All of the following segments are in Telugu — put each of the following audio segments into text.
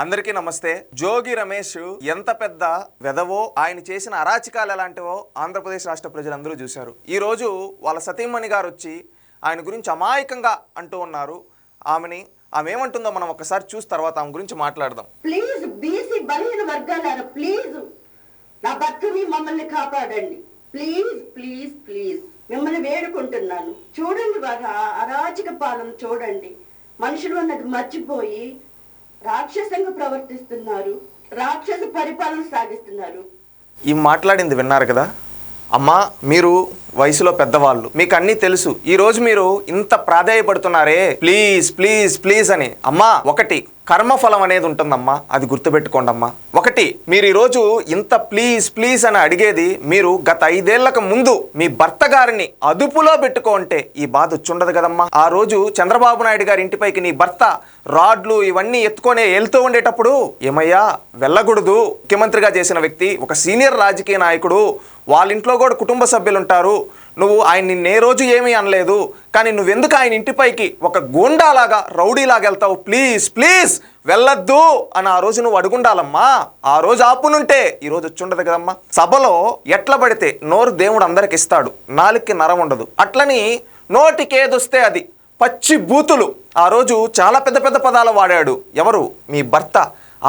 అందరికీ నమస్తే. జోగి రమేష్ ఎంత పెద్ద వెదవో, ఆయన చేసిన అరాచకాలు ఎలాంటివో ఆంధ్రప్రదేశ్ రాష్ట్ర ప్రజలందరూ చూశారు. ఈ రోజు వాళ్ళ సతీమణి గారు వచ్చి ఆయన గురించి అమాయకంగా అంటూ ఉన్నారు. ఆమె ఏమంటుందో మనం ఒకసారి చూసి తర్వాత ఆమె గురించి మాట్లాడదాం. ప్లీజ్ బీసీ బలహీన వర్గాలారా, ప్లీజ్ నా భర్తని మమ్మల్ని కాపాడండి. ప్లీజ్ ప్లీజ్ ప్లీజ్ మిమ్మల్ని వేడుకుంటున్నాను. చూడండి వారి అరాచక పాలన చూడండి. మనుషులు అన్నది మర్చిపోయి రాక్షసంగా ప్రవర్తిస్తున్నారు, రాక్షస పరిపాలన సాగిస్తున్నారు. ఈ మాట్లాడింది విన్నారు కదా అమ్మా, మీరు వయసులో పెద్దవాళ్ళు, మీకు అన్నీ తెలుసు. ఈ రోజు మీరు ఇంత ప్రాధేయపడుతున్నారే ప్లీజ్ ప్లీజ్ ప్లీజ్ అని. అమ్మా, ఒకటి కర్మఫలం అనేది ఉంటుందమ్మా, అది గుర్తుపెట్టుకోండి అమ్మా. ఒకటి, మీరు ఈరోజు ఇంత ప్లీజ్ ప్లీజ్ అని అడిగేది మీరు గత 5 ఏళ్లకు ముందు మీ భర్త గారిని అదుపులో పెట్టుకుంటే ఈ బాధ వచ్చుండదు కదమ్మా. ఆ రోజు చంద్రబాబు నాయుడు గారి ఇంటిపైకి నీ భర్త రాడ్లు ఇవన్నీ ఎత్తుకొని వెళ్తూ ఉండేటప్పుడు ఏమయ్యా వెళ్ళకూడదు, ముఖ్యమంత్రిగా చేసిన వ్యక్తి, ఒక సీనియర్ రాజకీయ నాయకుడు, వాళ్ళ ఇంట్లో కూడా కుటుంబ సభ్యులు ఉంటారు, నువ్వు ఆయన నిన్నే రోజు ఏమీ అనలేదు, కానీ నువ్వెందుకు ఆయన ఇంటిపైకి ఒక గూండాలాగా రౌడీలాగా వెళ్తావు, ప్లీజ్ ప్లీజ్ వెళ్ళొద్దు అని ఆ రోజు నువ్వు అడుగుండాలమ్మా. ఆ రోజు ఆపునుంటే ఈ రోజు వచ్చుండదు కదమ్మా. సభలో ఎట్లా పడితే నోరు దేవుడు అందరికి ఇస్తాడు, నాలుగుకి నరం ఉండదు. అట్లని నోటికేదొస్తే అది పచ్చి బూతులు ఆ రోజు చాలా పెద్ద పెద్ద పదాలు వాడాడు. ఎవరు? మీ భర్త.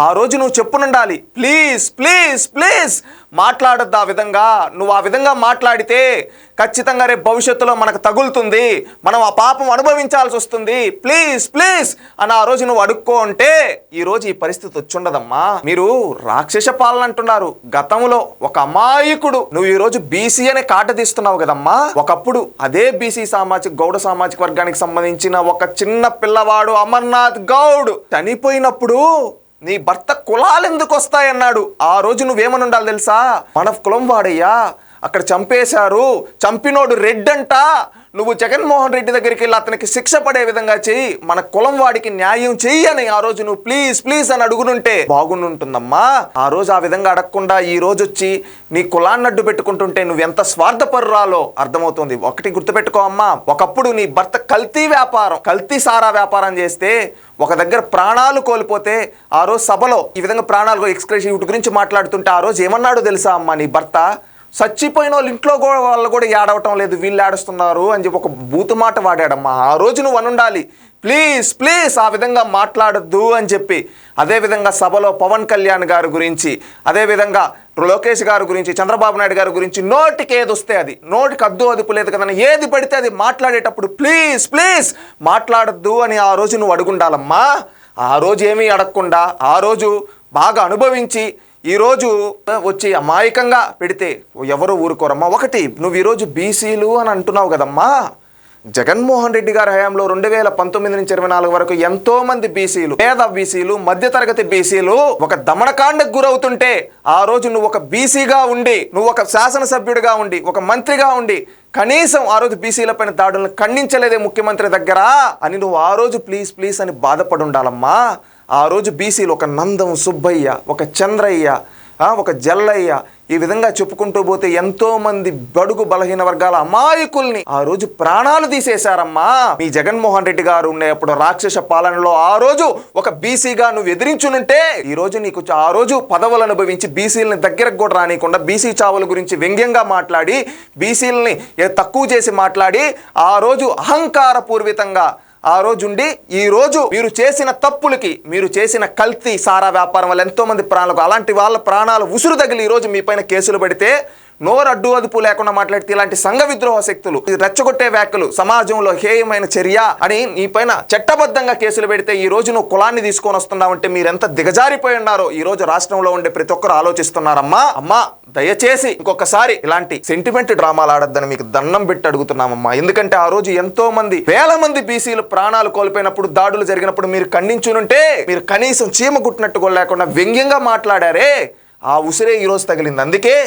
ఆ రోజు నువ్వు చెప్పునుండాలి, ప్లీజ్ ప్లీజ్ ప్లీజ్ మాట్లాడొద్దు ఆ విధంగా. నువ్వు ఆ విధంగా మాట్లాడితే ఖచ్చితంగా రేపు భవిష్యత్తులో మనకు తగులుతుంది, మనం ఆ పాపం అనుభవించాల్సి వస్తుంది, ప్లీజ్ ప్లీజ్ అని ఆ రోజు నువ్వు అడుక్కో అంటే ఈరోజు ఈ పరిస్థితి వచ్చుండదమ్మా. మీరు రాక్షస పాలన అంటున్నారు. గతంలో ఒక అమాయకుడు నువ్వు ఈరోజు బీసీ అనే కాట తీస్తున్నావు కదమ్మా. ఒకప్పుడు అదే బీసీ గౌడ సామాజిక వర్గానికి సంబంధించిన ఒక చిన్న పిల్లవాడు అమర్నాథ్ గౌడ్ చనిపోయినప్పుడు నీ భర్త కులాలు ఎందుకు వస్తాయన్నాడు. ఆ రోజు నువ్వేమని ఉండాలి తెలుసా? మన కులం వాడయ్యా, అక్కడ చంపేశారు, చంపినోడు రెడ్ అంట, నువ్వు జగన్మోహన్ రెడ్డి దగ్గరికి వెళ్ళి అతనికి శిక్ష పడే విధంగా చెయ్యి, మన కులం వాడికి న్యాయం చెయ్యి అని ఆ రోజు నువ్వు ప్లీజ్ ప్లీజ్ అని అడుగునుంటే బాగుంటుందమ్మా. ఆ రోజు ఆ విధంగా అడగకుండా ఈ రోజు వచ్చి నీ కులాన్ని అడ్డు పెట్టుకుంటుంటే నువ్వు ఎంత స్వార్థపరురాలో అర్థమవుతుంది. ఒకటి గుర్తుపెట్టుకో అమ్మా, ఒకప్పుడు నీ భర్త కల్తీ సారా వ్యాపారం చేస్తే ఒక దగ్గర ప్రాణాలు కోల్పోతే ఆ రోజు సభలో ఈ విధంగా ప్రాణాలు ఎక్స్ప్రెస్ వీటి గురించి మాట్లాడుతుంటే ఆ రోజు ఏమన్నాడు తెలుసా అమ్మా? నీ భర్త చచ్చిపోయిన వాళ్ళు ఇంట్లో వాళ్ళు కూడా ఏడవటం లేదు, వీళ్ళు ఏడుస్తున్నారు అని చెప్పి ఒక బూతు మాట వాడాడమ్మా. ఆ రోజు నువ్వు అనుండాలి, ప్లీజ్ ప్లీజ్ ఆ విధంగా మాట్లాడద్దు అని చెప్పి. అదేవిధంగా సభలో పవన్ కళ్యాణ్ గారి గురించి, అదేవిధంగా లోకేష్ గారి గురించి, చంద్రబాబు నాయుడు గారి గురించి నోటికి ఏది వస్తే అది, నోటికి అద్దు అదుపు లేదు కదా, ఏది పడితే అది మాట్లాడేటప్పుడు ప్లీజ్ ప్లీజ్ మాట్లాడద్దు అని ఆ రోజు నువ్వు అడుగుండాలమ్మా. ఆ రోజు ఏమీ అడగకుండా ఆ రోజు బాగా అనుభవించి ఈరోజు వచ్చి అమాయకంగా పెడితే ఎవరు ఊరుకోరమ్మా. ఒకటి, నువ్వు ఈరోజు బీసీలు అని అంటున్నావు కదమ్మా. జగన్మోహన్ రెడ్డి గారి హయాంలో 2019 నుంచి 24 వరకు ఎంతో మంది బీసీలు, పేద బీసీలు, మధ్యతరగతి బీసీలు ఒక దమనకాండకు గురవుతుంటే ఆ రోజు నువ్వు ఒక బీసీగా ఉండి, నువ్వు ఒక శాసనసభ్యుడిగా ఉండి, ఒక మంత్రిగా ఉండి కనీసం ఆ రోజు బీసీల పైన దాడులను ఖండించలేదే ముఖ్యమంత్రి దగ్గర అని నువ్వు ఆ రోజు ప్లీజ్ ప్లీజ్ అని బాధపడి ఉండాలమ్మా. ఆ రోజు బీసీలు ఒక నందం సుబ్బయ్య, ఒక చంద్రయ్య, ఒక జల్లయ్య, ఈ విధంగా చెప్పుకుంటూ పోతే ఎంతో మంది బడుగు బలహీన వర్గాల అమాయకుల్ని ఆ రోజు ప్రాణాలు తీసేశారమ్మా. మీ జగన్మోహన్ రెడ్డి గారు ఉండేప్పుడు రాక్షస పాలనలో ఆ రోజు ఒక బీసీగా నువ్వు ఎదిరించునుంటే ఈ రోజు నీకు ఆ రోజు పదవులు అనుభవించి బీసీలని దగ్గరకు కూడా రానియకుండా బీసీ చావుల గురించి వ్యంగ్యంగా మాట్లాడి బీసీలని తక్కువ చేసి మాట్లాడి ఆ రోజు అహంకారపూర్వితంగా ఆ రోజుండి ఈ రోజు మీరు చేసిన తప్పులకి, మీరు చేసిన కల్తీ సారా వ్యాపారం వల్ల ఎంతో మంది ప్రాణాలకు, అలాంటి వాళ్ళ ప్రాణాలు ఉసురు తగిలి ఈ రోజు మీ పైన కేసులు పెడితే నోరు అడ్డు అదుపు లేకుండా మాట్లాడితే ఇలాంటి సంఘ విద్రోహ శక్తులు, రెచ్చగొట్టే వ్యాఖ్యలు, సమాజంలో హేయమైన చర్య అని నీ పైన చట్టబద్ధంగా కేసులు పెడితే ఈ రోజు నువ్వు కులాన్ని తీసుకొని వస్తున్నావంటే మీరెంత దిగజారిపోయి ఉన్నారో ఈ రోజు రాష్ట్రంలో ఉండే ప్రతి ఒక్కరు ఆలోచిస్తున్నారమ్మా. అమ్మా, దయచేసి ఇంకొకసారి ఇలాంటి సెంటిమెంట్ డ్రామాలు ఆడొద్దని మీకు దండం పెట్టి అడుగుతున్నామమ్మా. ఎందుకంటే ఆ రోజు ఎంతో మంది, వేల మంది బీసీలు ప్రాణాలు కోల్పోయినప్పుడు, దాడులు జరిగినప్పుడు మీరు ఖండించునుంటే మీరు కనీసం చీమ గుట్టినట్టు లేకుండా వ్యంగ్యంగా మాట్లాడారే, ఆ ఉసిరే ఈరోజు తగిలింది. అందుకే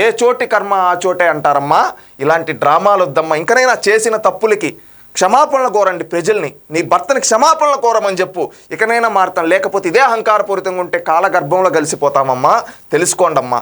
ఏ చోటి కర్మ ఆ చోటే అంటారమ్మా. ఇలాంటి డ్రామాలు వద్దమ్మా. ఇంకనైనా చేసిన తప్పులకి క్షమాపణలు కోరండి ప్రజల్ని. నీ భర్తని క్షమాపణలు కోరమని చెప్పు. ఇకనైనా మారుతాం, లేకపోతే ఇదే అహంకారపూరితంగా ఉంటే కాలగర్భంలో కలిసిపోతామమ్మా. తెలుసుకోండమ్మా.